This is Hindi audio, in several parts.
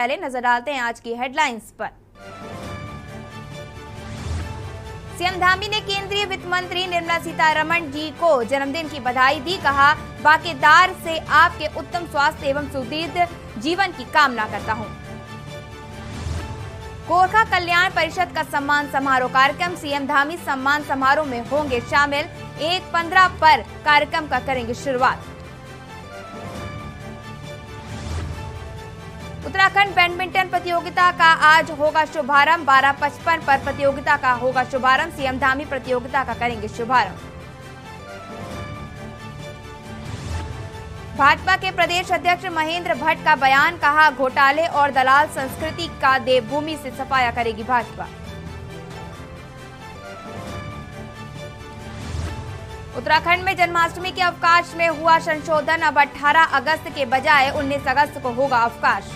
पहले नजर डालते हैं आज की हेडलाइंस पर। सीएम धामी ने केंद्रीय वित्त मंत्री निर्मला सीतारमण जी को जन्मदिन की बधाई दी। कहा, बाकीदार से आपके उत्तम स्वास्थ्य एवं सुदीर्घ जीवन की कामना करता हूं। गोरखा कल्याण परिषद का सम्मान समारोह कार्यक्रम, सीएम धामी सम्मान समारोह में होंगे शामिल। 1-15 पर कार्यक्रम का करेंगे शुरुआत। उत्तराखंड बैडमिंटन प्रतियोगिता का आज होगा शुभारंभ। 12:55 पर प्रतियोगिता का होगा शुभारंभ। सीएम धामी प्रतियोगिता का करेंगे शुभारंभ। भाजपा के प्रदेश अध्यक्ष महेंद्र भट्ट का बयान, कहा, घोटाले और दलाल संस्कृति का देवभूमि से सफाया करेगी भाजपा। उत्तराखंड में जन्माष्टमी के अवकाश में हुआ संशोधन। अब 18 अगस्त के बजाय 19 अगस्त को होगा अवकाश।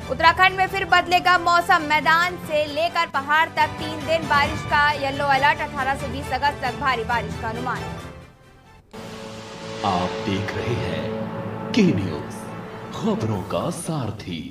उत्तराखंड में फिर बदलेगा मौसम। मैदान से लेकर पहाड़ तक 3 दिन बारिश का येलो अलर्ट। 18 से 20 अगस्त तक भारी बारिश का अनुमान। आप देख रहे हैं के न्यूज, खबरों का सारथी।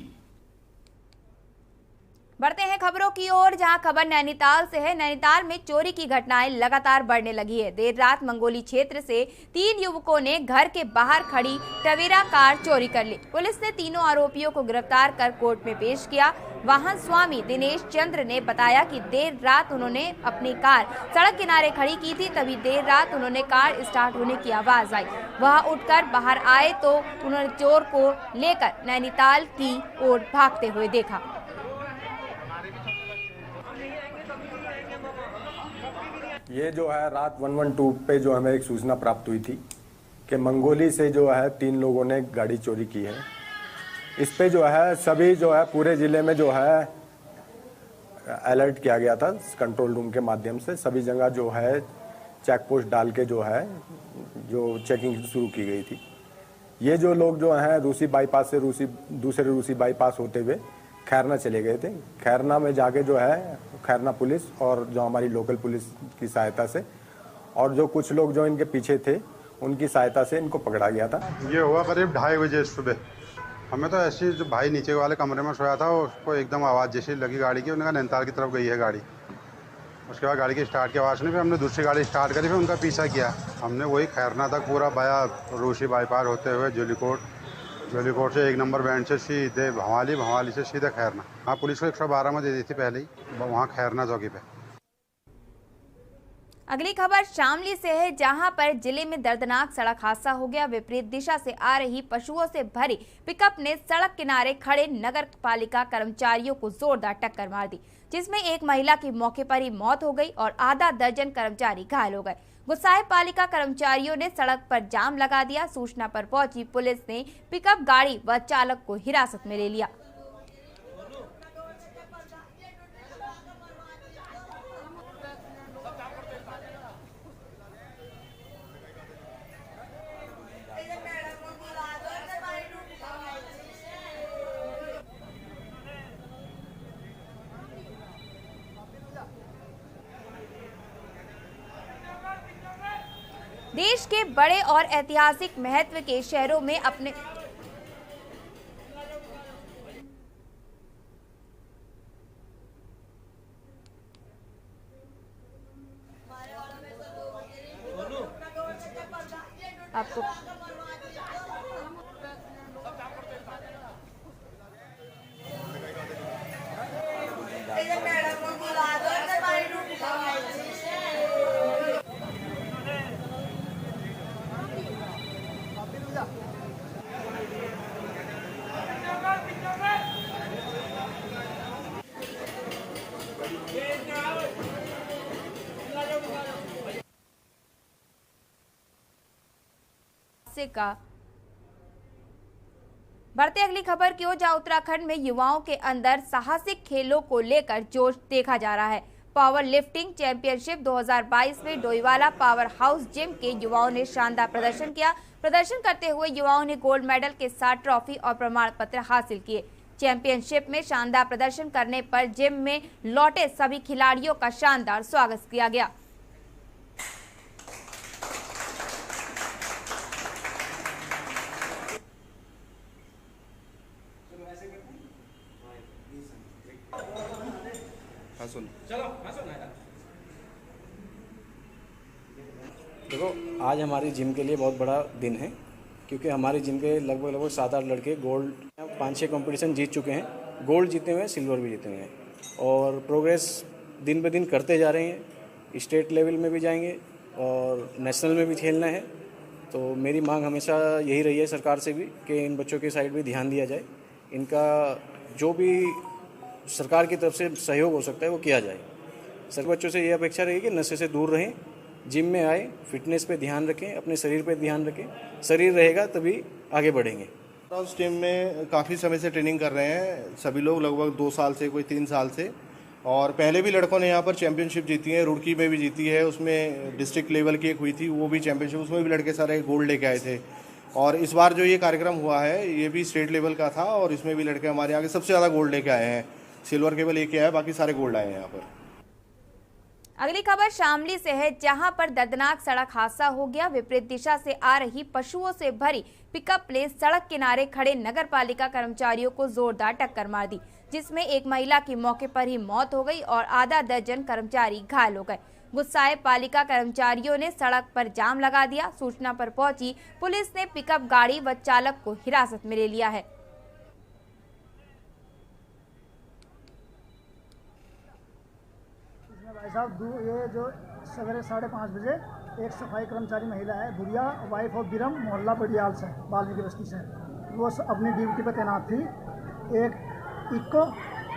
बढ़ते हैं खबरों की ओर, जहां खबर नैनीताल से है। नैनीताल में चोरी की घटनाएं लगातार बढ़ने लगी है। देर रात मंगोली क्षेत्र से 3 युवकों ने घर के बाहर खड़ी टवेरा कार चोरी कर ली। पुलिस ने तीनों आरोपियों को गिरफ्तार कर कोर्ट में पेश किया। वाहन स्वामी दिनेश चंद्र ने बताया कि देर रात उन्होंने अपनी कार सड़क किनारे खड़ी की थी। तभी देर रात उन्होंने कार स्टार्ट होने की आवाज आई। वह उठकर बाहर आए तो उन्होंने चोर को लेकर नैनीताल की ओर भागते हुए देखा। ये जो है रात 112 पे जो हमें एक सूचना प्राप्त हुई थी कि मंगोली से जो है 3 लोगों ने गाड़ी चोरी की है। इस पे जो है सभी जो है पूरे ज़िले में जो है अलर्ट किया गया था कंट्रोल रूम के माध्यम से। सभी जगह जो है चेक पोस्ट डाल के जो है जो चेकिंग शुरू की गई थी। ये जो लोग जो हैं रूसी बाईपास से दूसरे रूसी बाईपास होते हुए खैरना चले गए थे। खैरना में जाके जो है खैरना पुलिस और जो हमारी लोकल पुलिस की सहायता से और जो कुछ लोग जो इनके पीछे थे उनकी सहायता से इनको पकड़ा गया था। ये हुआ करीब 2:30 बजे सुबह। हमें तो ऐसी जो भाई नीचे वाले कमरे में सोया था उसको एकदम आवाज़ जैसी लगी गाड़ी की। उन्होंने कहा नैनीताल की तरफ गई है गाड़ी। उसके बाद गाड़ी की स्टार्ट की आवाज़ सुनी, फिर हमने दूसरी गाड़ी स्टार्ट करी, फिर उनका पीछा किया। हमने वही खैरना तक पूरा बाया रूसी बाईपास होते हुए जोलीकोट से 1 नंबर बैंड से सीधे भवाली से सीधे खैरना। हाँ, पुलिस को 112 में दे दी थी पहले ही वहाँ खैरना चौकी पे। अगली खबर शामली से है, जहां पर जिले में दर्दनाक सड़क हादसा हो गया। विपरीत दिशा से आ रही पशुओं से भरी पिकअप ने सड़क किनारे खड़े नगर पालिका कर्मचारियों को जोरदार टक्कर मार दी, जिसमें एक महिला की मौके पर ही मौत हो गई और आधा दर्जन कर्मचारी घायल हो गए। गुस्साए पालिका कर्मचारियों ने सड़क पर जाम लगा दिया। सूचना पर पहुंची पुलिस ने पिकअप गाड़ी व चालक को हिरासत में ले लिया। देश के बड़े और ऐतिहासिक महत्व के शहरों में अपने आपको का बढ़ते अगली खबर की ओर, जहां उत्तराखंड में युवाओं के अंदर साहसिक खेलों को लेकर जोश देखा जा रहा है। पावर लिफ्टिंग चैंपियनशिप 2022 में डोईवाला पावर हाउस जिम के युवाओं ने शानदार प्रदर्शन किया। प्रदर्शन करते हुए युवाओं ने गोल्ड मेडल के साथ ट्रॉफी और प्रमाण पत्र हासिल किए। चैंपियनशिप में शानदार प्रदर्शन करने पर जिम में लौटे सभी खिलाड़ियों का शानदार स्वागत किया गया। सुन। देखो, आज हमारी जिम के लिए बहुत बड़ा दिन है, क्योंकि हमारे जिम के लगभग 7-8 लड़के गोल्ड 5-6 कंपटीशन जीत चुके हैं। गोल्ड जीते हुए हैं, सिल्वर भी जीते हुए हैं, और प्रोग्रेस दिन ब दिन करते जा रहे हैं। स्टेट लेवल में भी जाएंगे और नेशनल में भी खेलना है। तो मेरी मांग हमेशा यही रही है सरकार से भी कि इन बच्चों के साइड भी ध्यान दिया जाए। इनका जो भी सरकार की तरफ से सहयोग हो सकता है वो किया जाए। सभी बच्चों से ये अपेक्षा रहेगी कि नशे से दूर रहें, जिम में आए, फिटनेस पे ध्यान रखें, अपने शरीर पे ध्यान रखें। शरीर रहेगा तभी आगे बढ़ेंगे। उस टीम में काफ़ी समय से ट्रेनिंग कर रहे हैं सभी लोग, लगभग 2 साल से, कोई 3 साल से। और पहले भी लड़कों ने यहाँ पर चैंपियनशिप जीती है, रुड़की में भी जीती है, उसमें डिस्ट्रिक्ट लेवल की एक हुई थी, वो भी चैंपियनशिप, उसमें भी लड़के सारे गोल्ड लेके आए थे। और इस बार जो ये कार्यक्रम हुआ है ये भी स्टेट लेवल का था, और इसमें भी लड़के हमारे यहाँ के सबसे ज़्यादा गोल्ड लेके आए हैं। सिल्वर केवल एक आया, बाकी सारे गोल्ड आए हैं यहाँ पर। अगली खबर शामली से है, जहां पर दर्दनाक सड़क हादसा हो गया। विपरीत दिशा से आ रही पशुओं से भरी पिकअप ने सड़क किनारे खड़े नगर पालिका कर्मचारियों को जोरदार टक्कर मार दी, जिसमें एक महिला की मौके पर ही मौत हो गई और आधा दर्जन कर्मचारी घायल हो गए। गुस्साए पालिका कर्मचारियों ने सड़क पर जाम लगा दिया। सूचना पर पहुंची पुलिस ने पिकअप गाड़ी व चालक को हिरासत में ले लिया है। भाई साहब, ये जो सवेरे 5:30 बजे एक सफाई कर्मचारी महिला है, गुड़िया, वाइफ ऑफ बिरम, मोहल्ला बडियाल से, बाल्मीकि बस्ती से, वो अपनी ड्यूटी पर तैनात थी। एक इको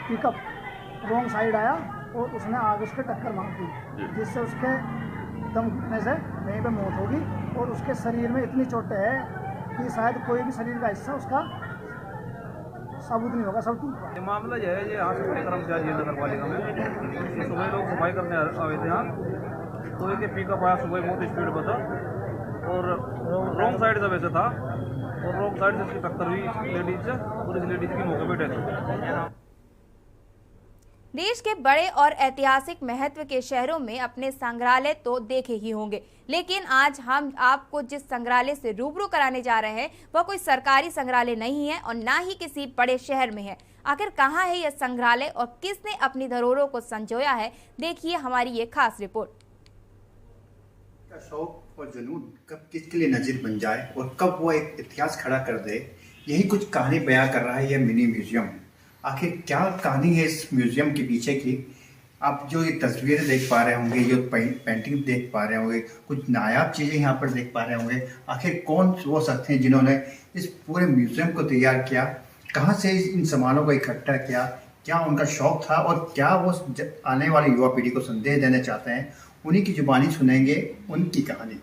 पिकअप रॉन्ग साइड आया और उसने आगे उसके टक्कर मार दी, जिससे उसके दम घुटने से वहीं पे मौत होगी। और उसके शरीर में इतनी चोटें है कि शायद कोई भी शरीर का हिस्सा उसका साबुत नहीं होगा, सब टूट। ये मामला जो है, ये यहाँ सफाई कर्मचारी है नगर पालिका में। सुबह लोग सफाई करने आए थे यहाँ, तो एक पिकअप आया सुबह बहुत स्पीड पर था और रॉन्ग साइड से वैसे था, और रॉन्ग साइड से इसकी टक्कर हुई लेडीज से, और इस लेडीज की मौके पर डेथ हुई। देश के बड़े और ऐतिहासिक महत्व के शहरों में अपने संग्रहालय तो देखे ही होंगे, लेकिन आज हम आपको जिस संग्रहालय से रूबरू कराने जा रहे हैं वह कोई सरकारी संग्रहालय नहीं है और ना ही किसी बड़े शहर में है। आखिर कहाँ है यह संग्रहालय और किसने अपनी धरोहरों को संजोया है, देखिए हमारी ये खास रिपोर्ट। का शौक और जुनून कब किसके लिए नजीर बन जाए और कब वो एक इतिहास खड़ा कर दे, यही कुछ कहानी बयां कर रहा है यह मिनी म्यूजियम। आखिर क्या कहानी है इस म्यूजियम के पीछे की? आप जो ये तस्वीरें देख पा रहे होंगे, जो पेंटिंग देख पा रहे होंगे, कुछ नायाब चीज़ें यहाँ पर देख पा रहे होंगे। आखिर कौन वो शख्स हैं जिन्होंने इस पूरे म्यूजियम को तैयार किया? कहाँ से इन सामानों को इकट्ठा किया? क्या उनका शौक था और क्या वो आने वाली युवा पीढ़ी को संदेश देना चाहते हैं? उन्हीं की जुबानी सुनेंगे उनकी कहानी।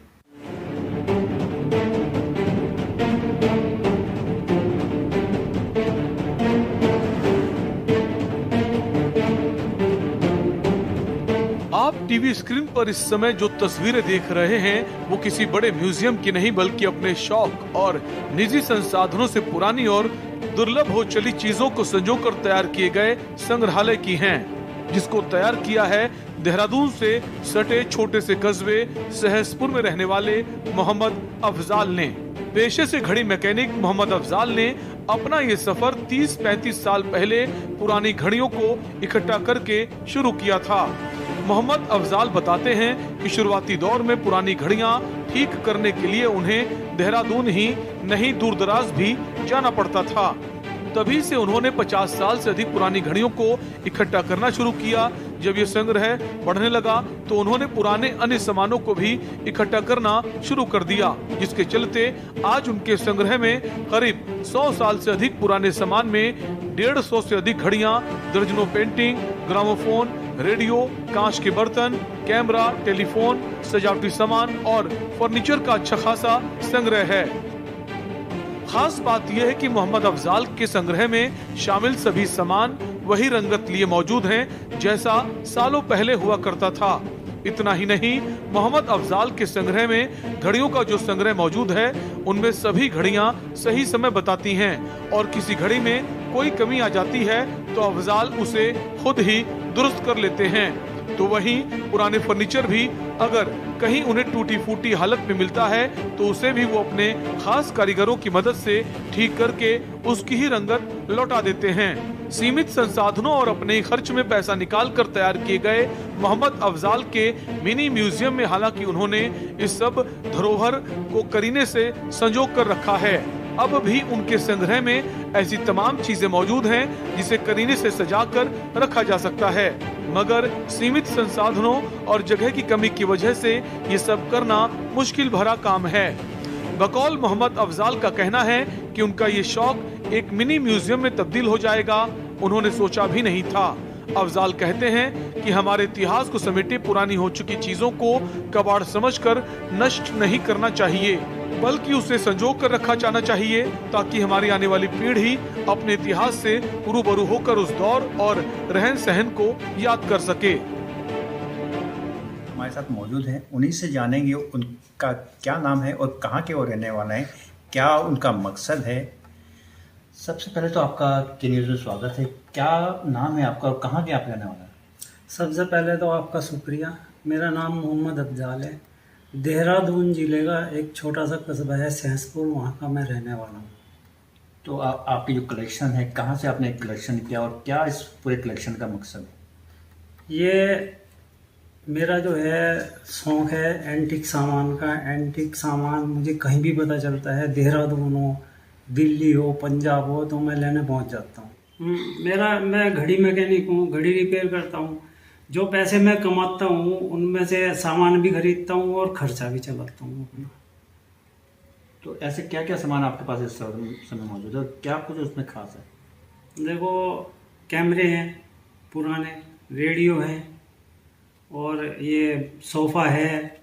आप टीवी स्क्रीन पर इस समय जो तस्वीरें देख रहे हैं वो किसी बड़े म्यूजियम की नहीं, बल्कि अपने शौक और निजी संसाधनों से पुरानी और दुर्लभ हो चली चीजों को संजोकर तैयार किए गए संग्रहालय की हैं, जिसको तैयार किया है देहरादून से सटे छोटे से कस्बे सहसपुर में रहने वाले मोहम्मद अफजाल ने। पेशे से घड़ी मैकेनिक मोहम्मद अफजाल ने अपना ये सफर 30-35 साल पहले पुरानी घड़ियों को इकट्ठा करके शुरू किया था। मोहम्मद अफजाल बताते हैं कि शुरुआती दौर में पुरानी घड़ियां ठीक करने के लिए उन्हें देहरादून ही नहीं दूर दराज भी जाना पड़ता था। तभी से उन्होंने 50 साल से अधिक पुरानी घड़ियों को इकट्ठा करना शुरू किया। जब ये संग्रह बढ़ने लगा तो उन्होंने पुराने अन्य सामानों को भी इकट्ठा करना शुरू कर दिया, जिसके चलते आज उनके संग्रह में करीब 100 साल से अधिक पुराने सामान में 150 से अधिक घड़ियां, दर्जनों पेंटिंग, ग्रामोफोन, रेडियो, कांच के बर्तन, कैमरा, टेलीफोन, सजावटी सामान और फर्नीचर का अच्छा खासा संग्रह है। खास बात यह है कि मोहम्मद अफजाल के संग्रह में शामिल सभी सामान वही रंगत लिए मौजूद हैं जैसा सालों पहले हुआ करता था। इतना ही नहीं, मोहम्मद अफजाल के संग्रह में घड़ियों का जो संग्रह मौजूद है उनमें सभी घड़ियां सही समय बताती हैं और किसी घड़ी में कोई कमी आ जाती है तो अफजाल उसे खुद ही दुरुस्त कर लेते हैं। तो वहीं पुराने फर्नीचर भी अगर कहीं उन्हें टूटी फूटी हालत में मिलता है तो उसे भी वो अपने खास कारीगरों की मदद से ठीक करके उसकी ही रंगत लौटा देते हैं। सीमित संसाधनों और अपने ही खर्च में पैसा निकालकर तैयार किए गए मोहम्मद अफजाल के मिनी म्यूजियम में हालांकि उन्होंने इस सब धरोहर को करीने से संजो कर रखा है। अब भी उनके संग्रह में ऐसी तमाम चीजें मौजूद हैं जिसे करीने से सजाकर रखा जा सकता है, मगर सीमित संसाधनों और जगह की कमी की वजह से ये सब करना मुश्किल भरा काम है। बकौल मोहम्मद अफजाल का कहना है कि उनका ये शौक एक मिनी म्यूजियम में तब्दील हो जाएगा, उन्होंने सोचा भी नहीं था। अफजाल कहते हैं कि हमारे इतिहास को समेटे पुरानी हो चुकी चीजों को कबाड़ समझकर नष्ट नहीं करना चाहिए, बल्कि उसे संजो कर रखा जाना चाहिए ताकि हमारी आने वाली पीढ़ी अपने इतिहास से रूबरू होकर उस दौर और रहन सहन को याद कर सके। हमारे साथ मौजूद हैं, उन्हीं से जानेंगे उनका क्या नाम है और कहाँ के वो रहने वाले हैं, क्या उनका मकसद है। सबसे पहले तो आपका के न्यूज़ में स्वागत है। क्या नाम है आपका और कहाँ के आप रहने वाले हैं? सबसे पहले तो आपका शुक्रिया। मेरा नाम मोहम्मद अफजाल है। देहरादून जिले का एक छोटा सा कस्बा है सहसपुर, वहाँ का मैं रहने वाला हूँ। तो आपकी जो कलेक्शन है, कहाँ से आपने कलेक्शन किया और क्या इस पूरे कलेक्शन का मकसद है? ये मेरा जो है शौक़ है एंटीक सामान का। एंटीक सामान मुझे कहीं भी पता चलता है, देहरादून हो, दिल्ली हो, पंजाब हो, तो मैं लेने पहुँच जाता हूँ। मैं घड़ी मैकेनिक हूँ, घड़ी रिपेयर करता हूँ। जो पैसे मैं कमाता हूँ उनमें से सामान भी खरीदता हूँ और खर्चा भी चलाता हूँ अपना। तो ऐसे क्या क्या सामान आपके पास इस समय मौजूद है और क्या कुछ उसमें खास है? देखो, कैमरे हैं पुराने, रेडियो है और ये सोफ़ा है,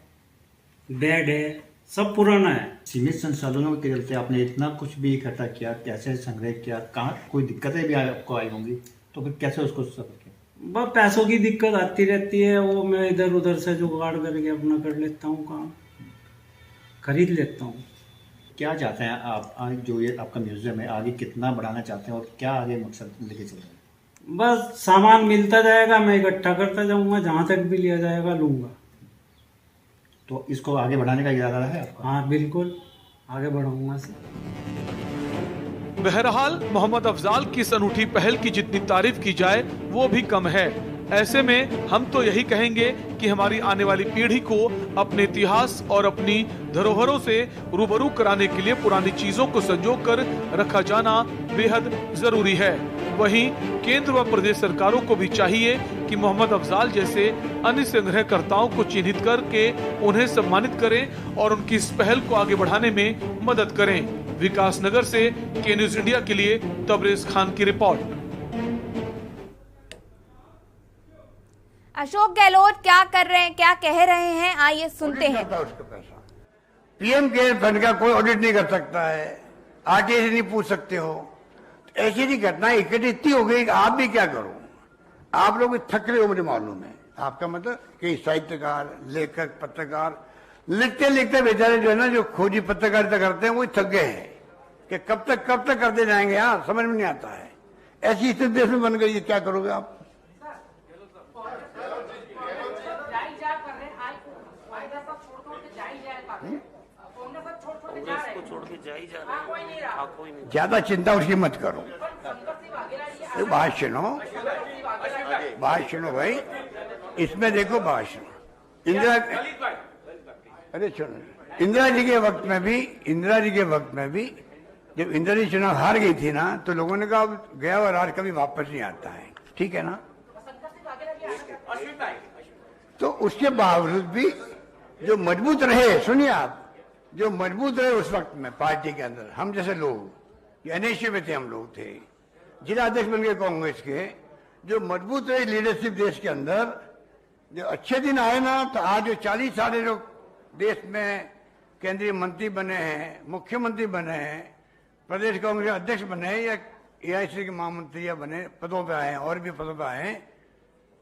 बेड है, सब पुराना है। सीमित संसाधनों के चलते आपने इतना कुछ भी इकट्ठा किया, कैसे संग्रह किया, कहाँ कोई दिक्कतें भी आपको आई होंगी, तो फिर कैसे उसको सफर किया? बस पैसों की दिक्कत आती रहती है, वो मैं इधर उधर से जुगाड़ करके अपना कर लेता हूँ, काम खरीद लेता हूँ। क्या चाहते हैं आप जो ये आपका म्यूजियम है आगे कितना बढ़ाना चाहते हैं और क्या आगे मकसद लेके चल रहे हैं? बस सामान मिलता जाएगा, मैं इकट्ठा करता जाऊँगा, जहाँ तक भी लिया जाएगा लूँगा। तो इसको आगे बढ़ाने का इरादा है आपका? हाँ बिल्कुल, आगे बढ़ाऊँगा इसे। बहरहाल मोहम्मद अफजाल की इस अनूठी पहल की जितनी तारीफ की जाए वो भी कम है। ऐसे में हम तो यही कहेंगे कि हमारी आने वाली पीढ़ी को अपने इतिहास और अपनी धरोहरों से रूबरू कराने के लिए पुरानी चीजों को संजो कर रखा जाना बेहद जरूरी है। वहीं केंद्र व प्रदेश सरकारों को भी चाहिए कि मोहम्मद अफजाल जैसे अन्य संग्रहकर्ताओं को चिन्हित करके उन्हें सम्मानित करें और उनकी इस पहल को आगे बढ़ाने में मदद करें। विकास नगर से के न्यूज इंडिया के लिए तबरेज खान की रिपोर्ट। अशोक गहलोत क्या कर रहे हैं, क्या कह रहे हैं, आइए सुनते हैं। पीएम केयर फंड का कोई ऑडिट नहीं कर सकता है, आरटीआई से नहीं पूछ सकते हो। ऐसी नहीं घटनाएं इकट्ठी इतनी हो गई, आप भी क्या करो। आप लोग थक रहे हो, मुझे मालूम है। आपका मतलब कि साहित्यकार, लेखक, पत्रकार लिखते लिखते बेचारे जो है ना, जो खोजी पत्रकारिता करते हैं वो थक गए हैं कि कब तक करते जाएंगे। यहाँ समझ में नहीं आता है। ऐसी स्थिति देश में बन गई है, क्या करोगे आप? ज्यादा चिंता उसकी मत करो। बात सुनो भाई, इसमें देखो बात सुनो। इंदिरा जी के वक्त में भी जब इंदिरा जी चुनाव हार गई थी ना, तो लोगों ने कहा गया और आज कभी वापस नहीं आता है, ठीक है ना। तो उसके बावजूद भी जो मजबूत रहे, सुनिए आप, जो मजबूत रहे उस वक्त में पार्टी के अंदर, हम जैसे लोग एनएसयू में थे, हम लोग थे, जिला अध्यक्ष बन गए कांग्रेस के, जो मजबूत रहे लीडरशिप देश के अंदर, जो अच्छे दिन आए ना, तो आज जो 40 साल लोग देश में केंद्रीय मंत्री बने हैं, मुख्यमंत्री बने हैं, प्रदेश कांग्रेस अध्यक्ष बने हैं या एआईसी के महामंत्री या बने पदों पे आए हैं और भी पदों पे आए हैं,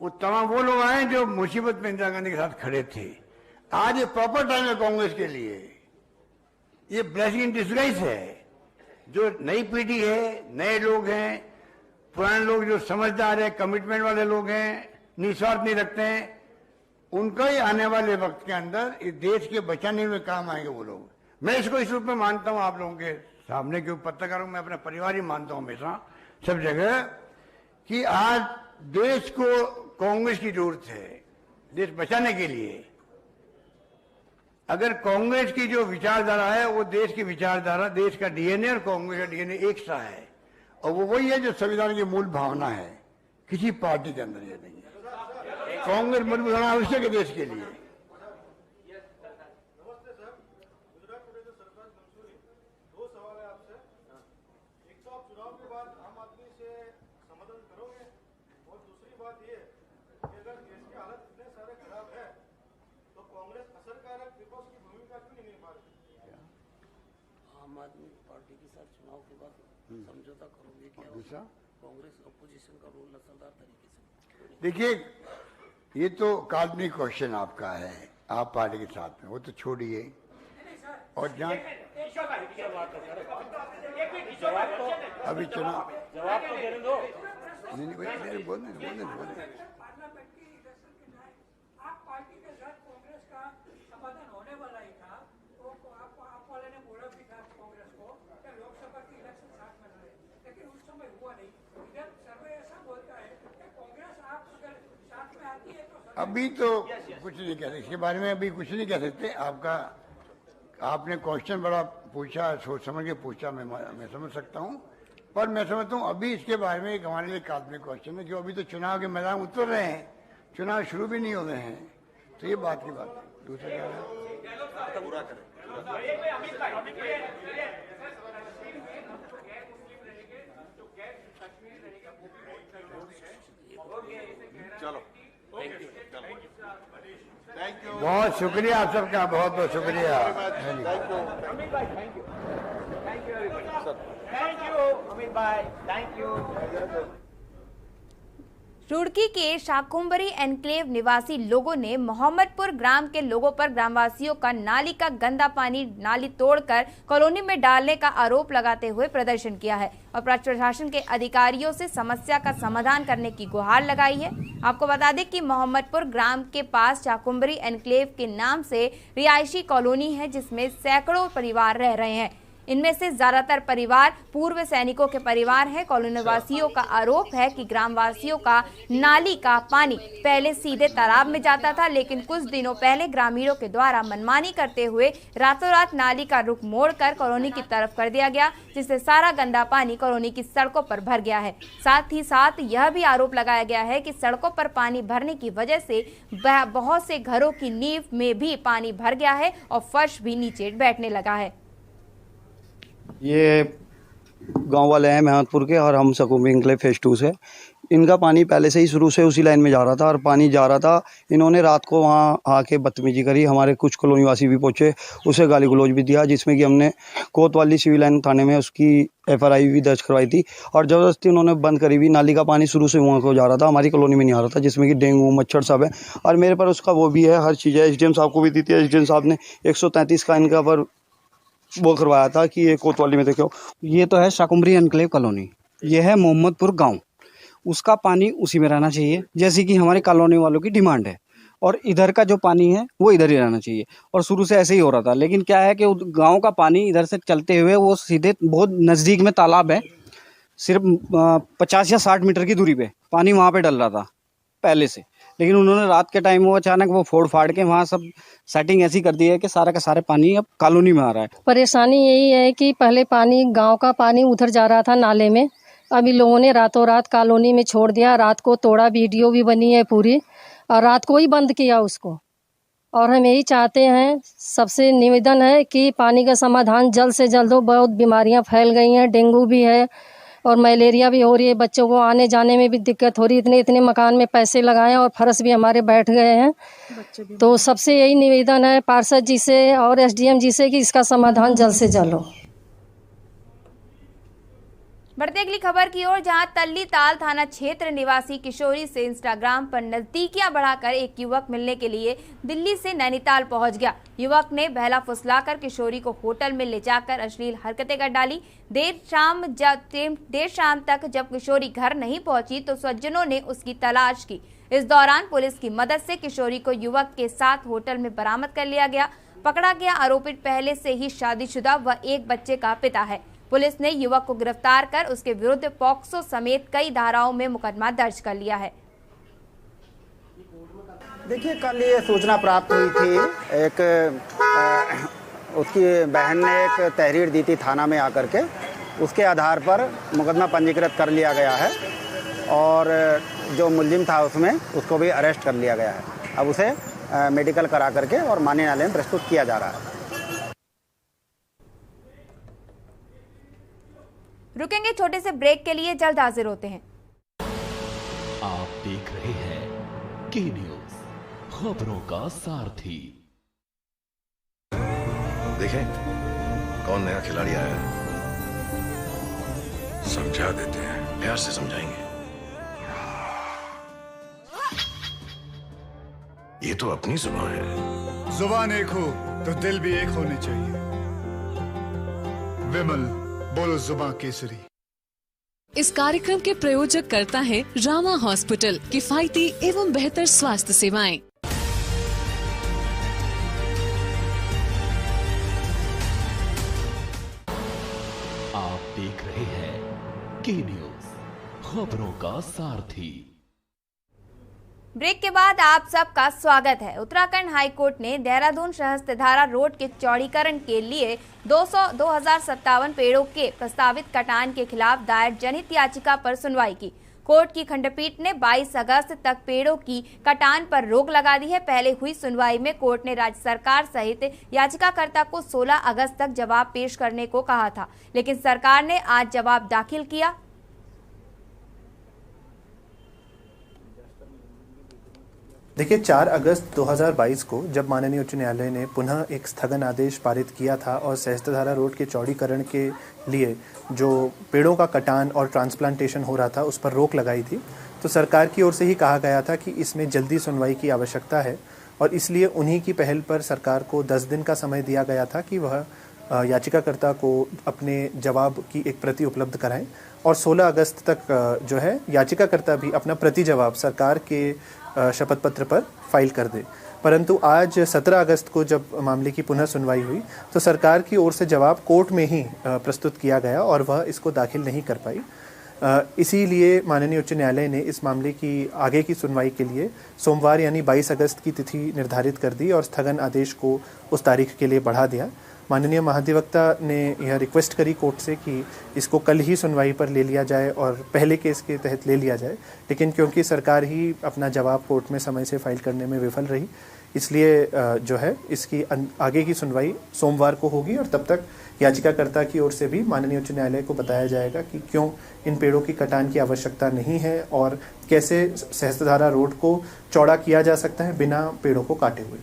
वो तमाम वो लोग आए जो मुसीबत में इंदिरा गांधी के साथ खड़े थे। आज ये प्रॉपर टाइम है कांग्रेस के लिए, ये ब्लेसिंग इन डिस्गाइज है। जो नई पीढ़ी है, नए लोग हैं, पुराने लोग जो समझदार है, कमिटमेंट वाले लोग हैं, निस्वार्थ नहीं रखते हैं, उनका ही आने वाले वक्त के अंदर इस देश के बचाने में काम आएंगे वो लोग। मैं इसको इस रूप में मानता हूं आप लोगों के सामने, क्योंकि पत्रकारों में अपना परिवार ही मानता हूं हमेशा सब जगह, कि आज देश को कांग्रेस की जरूरत है देश बचाने के लिए। अगर कांग्रेस की जो विचारधारा है वो देश की विचारधारा, देश का डीएनए और कांग्रेस का डीएनए एक सा है, और वो वही है जो संविधान की मूल भावना है। किसी पार्टी के अंदर ये नहीं है। कांग्रेस मजबूत होना आवश्यक है देश के लिए। आम आदमी पार्टी के साथ चुनाव के बाद समझौता करोगे क्या? दूसरा, कांग्रेस अपोजिशन का रोल असरदार तरीके से। देखिए, ये तो काल्पनिक क्वेश्चन आपका है, आप पार्टी के साथ में, वो तो छोड़िए। और जहाँ अभी चुनाव नहीं बोलने अभी तो कुछ नहीं कह सकते, इसके बारे में अभी कुछ नहीं कह सकते। आपने क्वेश्चन बड़ा पूछा, सोच समझ के पूछा, मैं समझ सकता हूँ, पर मैं समझता हूँ अभी इसके बारे में एक हमारे लिए काल्पनिक क्वेश्चन है, जो अभी तो चुनाव के मैदान उतर रहे हैं, चुनाव शुरू भी नहीं हो रहे हैं, तो ये बात की बात है। दूसरा क्या है, चलो बहुत शुक्रिया आप सबका, बहुत बहुत शुक्रिया। रुड़की के शाकुंभरी एनक्लेव निवासी लोगों ने मोहम्मदपुर ग्राम के लोगों पर ग्रामवासियों का नाली का गंदा पानी नाली तोड़कर कॉलोनी में डालने का आरोप लगाते हुए प्रदर्शन किया है और प्रशासन के अधिकारियों से समस्या का समाधान करने की गुहार लगाई है। आपको बता दें कि मोहम्मदपुर ग्राम के पास शाकुंभरी एनक्लेव के नाम से रिहायशी कॉलोनी है, जिसमें सैकड़ों परिवार रह रहे हैं। इनमें से ज्यादातर परिवार पूर्व सैनिकों के परिवार हैं। कॉलोनी वासियों का आरोप है कि ग्रामवासियों का नाली का पानी पहले सीधे तालाब में जाता था, लेकिन कुछ दिनों पहले ग्रामीणों के द्वारा मनमानी करते हुए रातों रात नाली का रुख मोड़कर कॉलोनी की तरफ कर दिया गया, जिससे सारा गंदा पानी कॉलोनी की सड़कों पर भर गया है। साथ ही साथ यह भी आरोप लगाया गया है कि सड़कों पर पानी भरने की वजह से बहुत से घरों की नींव में भी पानी भर गया है और फर्श भी नीचे बैठने लगा है। ये गांव वाले हैं मेहमदपुर के और हम शाकुंभरी एनक्लेव फेज 2 से। इनका पानी पहले से ही शुरू से उसी लाइन में जा रहा था और पानी जा रहा था। इन्होंने रात को वहाँ आके बदतमीजी करी, हमारे कुछ कॉलोनी वासी भी पहुँचे, उसे गाली गलौज भी दिया, जिसमें कि हमने कोतवाली सिविल लाइन थाने में उसकी FRI भी दर्ज करवाई थी और ज़बरदस्ती उन्होंने बंद करी भी। नाली का पानी शुरू से वहाँ को जा रहा था, हमारी कॉलोनी में नहीं आ रहा था, जिसमें कि डेंगू मच्छर सब है और मेरे पर उसका वो भी है, हर चीज़ है। SDM साहब को भी दी थी, SDM साहब ने 133 का इनका पर वो करवाया था कि ये कोतवाली में देखो। ये तो है शाकुंभरी एनक्लेव कॉलोनी, ये है मोहम्मदपुर गांव, उसका पानी उसी में रहना चाहिए जैसे कि हमारे कॉलोनी वालों की डिमांड है, और इधर का जो पानी है वो इधर ही रहना चाहिए और शुरू से ऐसे ही हो रहा था। लेकिन क्या है कि गांव का पानी इधर से चलते हुए वो सीधे बहुत नज़दीक में तालाब है, सिर्फ 50 या 60 मीटर की दूरी पे पानी वहाँ पे डल रहा था पहले से, लेकिन उन्होंने रात के टाइम वो अचानक वो फोड़ फाड़ के वहाँ सब सेटिंग ऐसी कर दी है कि सारा का सारा पानी अब कॉलोनी में आ रहा है। परेशानी यही है कि पहले पानी गांव का पानी उधर जा रहा था नाले में, अभी लोगों ने रातों रात कॉलोनी में छोड़ दिया, रात को तोड़ा, वीडियो भी बनी है पूरी, और रात को ही बंद किया उसको। और हम यही चाहते हैं, सबसे निवेदन है कि पानी का समाधान जल्द से जल्द हो। बहुत बीमारियां फैल गई हैं, डेंगू भी है और मलेरिया भी हो रही है, बच्चों को आने जाने में भी दिक्कत हो रही है। इतने मकान में पैसे लगाए और फर्श भी हमारे बैठ गए हैं। तो सबसे यही निवेदन है पार्षद जी से और SDM जी से कि इसका समाधान जल्द से जल्द हो। बढ़ते अगली खबर की ओर, जहां तल्ली ताल थाना क्षेत्र निवासी किशोरी से इंस्टाग्राम पर नजदीकियां बढ़ाकर एक युवक मिलने के लिए दिल्ली से नैनीताल पहुंच गया। युवक ने बहला फुसलाकर किशोरी को होटल में ले जाकर अश्लील हरकतें कर डाली। देर शाम तक जब किशोरी घर नहीं पहुंची तो स्वजनों ने उसकी तलाश की। इस दौरान पुलिस की मदद से किशोरी को युवक के साथ होटल में बरामद कर लिया गया। पकड़ा गया आरोपित पहले से ही शादीशुदा व एक बच्चे का पिता है। पुलिस ने युवक को गिरफ्तार कर उसके विरुद्ध पॉक्सो समेत कई धाराओं में मुकदमा दर्ज कर लिया है। देखिए, कल ये सूचना प्राप्त हुई थी, उसकी बहन ने एक तहरीर दी थी थाना में आकर के, उसके आधार पर मुकदमा पंजीकृत कर लिया गया है और जो मुल्जिम था उसमें उसको भी अरेस्ट कर लिया गया है। अब उसे मेडिकल करा करके और माननीय न्यायालय में प्रस्तुत किया जा रहा है। रुकेंगे छोटे से ब्रेक के लिए, जल्द हाजिर होते हैं। आप देख रहे हैं के न्यूज, खबरों का सारथी। देखें कौन नया खिलाड़ी आया है, समझा देते हैं, प्यार से समझाएंगे। ये तो अपनी जुबान है। जुबान एक हो तो दिल भी एक होने चाहिए। विमल बोलो जुबान केसरी। इस कार्यक्रम के प्रायोजक करता है रामा हॉस्पिटल, किफायती एवं बेहतर स्वास्थ्य सेवाएं। आप देख रहे हैं के न्यूज, खबरों का सारथी। ब्रेक के बाद आप सबका स्वागत है। उत्तराखंड हाईकोर्ट ने देहरादून सहस्त्रधारा रोड के चौड़ीकरण के लिए 2,57 पेड़ों के प्रस्तावित कटान के खिलाफ दायर जनहित याचिका पर सुनवाई की। कोर्ट की खंडपीठ ने 22 अगस्त तक पेड़ों की कटान पर रोक लगा दी है। पहले हुई सुनवाई में कोर्ट ने राज्य सरकार सहित याचिकाकर्ता को 16 अगस्त तक जवाब पेश करने को कहा था, लेकिन सरकार ने आज जवाब दाखिल किया। देखिए, 4 अगस्त 2022 को जब माननीय उच्च न्यायालय ने पुनः एक स्थगन आदेश पारित किया था और सहस्त्रधारा रोड के चौड़ीकरण के लिए जो पेड़ों का कटान और ट्रांसप्लांटेशन हो रहा था उस पर रोक लगाई थी, तो सरकार की ओर से ही कहा गया था कि इसमें जल्दी सुनवाई की आवश्यकता है और इसलिए उन्हीं की पहल पर सरकार को 10 दिन का समय दिया गया था कि वह याचिकाकर्ता को अपने जवाब की एक प्रति उपलब्ध कराएं और 16 अगस्त तक जो है याचिकाकर्ता भी अपना प्रति जवाब सरकार के शपथ पत्र पर फाइल कर दे। परंतु आज 17 अगस्त को जब मामले की पुनः सुनवाई हुई तो सरकार की ओर से जवाब कोर्ट में ही प्रस्तुत किया गया और वह इसको दाखिल नहीं कर पाई। इसीलिए माननीय उच्च न्यायालय ने इस मामले की आगे की सुनवाई के लिए सोमवार यानी 22 अगस्त की तिथि निर्धारित कर दी और स्थगन आदेश को उस तारीख के लिए बढ़ा दिया। माननीय महाधिवक्ता ने यह रिक्वेस्ट करी कोर्ट से कि इसको कल ही सुनवाई पर ले लिया जाए और पहले केस के तहत ले लिया जाए, लेकिन क्योंकि सरकार ही अपना जवाब कोर्ट में समय से फाइल करने में विफल रही, इसलिए जो है इसकी आगे की सुनवाई सोमवार को होगी और तब तक याचिकाकर्ता की ओर से भी माननीय उच्च न्यायालय को बताया जाएगा कि क्यों इन पेड़ों की कटान की आवश्यकता नहीं है और कैसे सहस्त्रधारा रोड को चौड़ा किया जा सकता है बिना पेड़ों को काटे हुए।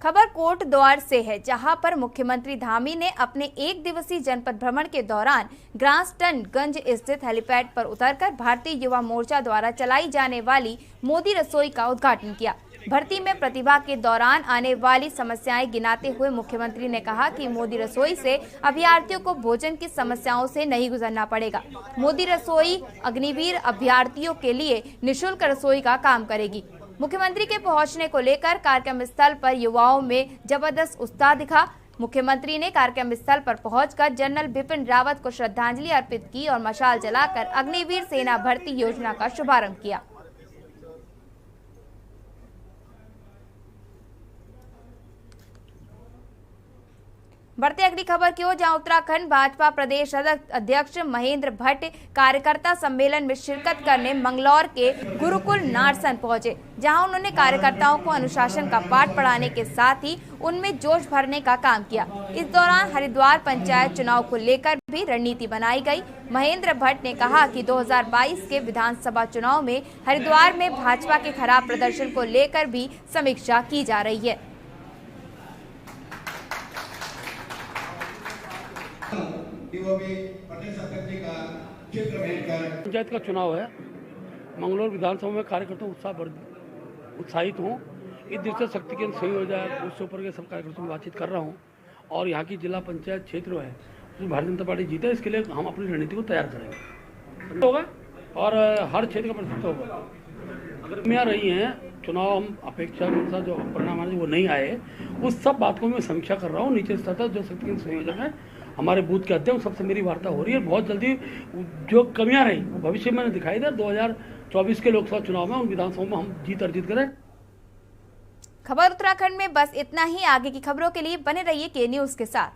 खबर कोट द्वार से है, जहां पर मुख्यमंत्री धामी ने अपने 1 दिवसीय जनपद भ्रमण के दौरान ग्रासटनगंज स्थित हेलीपैड पर उतरकर भारतीय युवा मोर्चा द्वारा चलाई जाने वाली मोदी रसोई का उद्घाटन किया। भर्ती में प्रतिभा के दौरान आने वाली समस्याएं गिनाते हुए मुख्यमंत्री ने कहा कि मोदी रसोई से अभ्यर्थियों को भोजन की समस्याओं से नहीं गुजरना पड़ेगा। मोदी रसोई अग्निवीर अभ्यर्थियों के लिए निःशुल्क रसोई का काम करेगी। मुख्यमंत्री के पहुंचने को लेकर कार्यक्रम स्थल पर युवाओं में जबरदस्त उत्साह दिखा। मुख्यमंत्री ने कार्यक्रम स्थल पर पहुंचकर जनरल बिपिन रावत को श्रद्धांजलि अर्पित की और मशाल जलाकर अग्निवीर सेना भर्ती योजना का शुभारंभ किया। बढ़ते अगली खबर की ओर, जहां उत्तराखंड भाजपा प्रदेश अध्यक्ष महेंद्र भट्ट कार्यकर्ता सम्मेलन में शिरकत करने मंगलौर के गुरुकुल नारसन पहुंचे, जहां उन्होंने कार्यकर्ताओं को अनुशासन का पाठ पढ़ाने के साथ ही उनमें जोश भरने का काम किया। इस दौरान हरिद्वार पंचायत चुनाव को लेकर भी रणनीति बनाई गई। महेंद्र भट्ट ने कहा कि 2022 के विधानसभा चुनाव में हरिद्वार में भाजपा के खराब प्रदर्शन को लेकर भी समीक्षा की जा रही है। पंचायत का चुनाव है, मंगलौर विधानसभा में कार्यकर्ता उत्साहित हूँ। इस दृष्टि से शक्ति केंद्र सही हो जाए, उससे ऊपर के सब कार्यकर्ताओं से बातचीत कर रहा हूँ और यहाँ की जिला पंचायत क्षेत्र है उसमें भारतीय जनता पार्टी जीते, इसके लिए हम अपनी रणनीति को तैयार करेंगे होगा और हर क्षेत्र का प्रतिनिधित्व होगा। अगर में रही हैं चुनाव, हम अपेक्षा के अनुसार जो परिणाम आने वो नहीं आए, उस सब बात को मैं समीक्षा कर रहा हूँ नीचे स्तर तक। जो शक्ति केंद्र संयोजक है हमारे बूथ के अध्यक्ष सबसे मेरी वार्ता हो रही है। बहुत जल्दी जो कमियां रही वो भविष्य में दिखाई दे, 2024 के लोकसभा चुनाव में उन विधानसभाओं में हम जीत अर्जित करें। खबर उत्तराखंड में बस इतना ही। आगे की खबरों के लिए बने रहिए के न्यूज के साथ।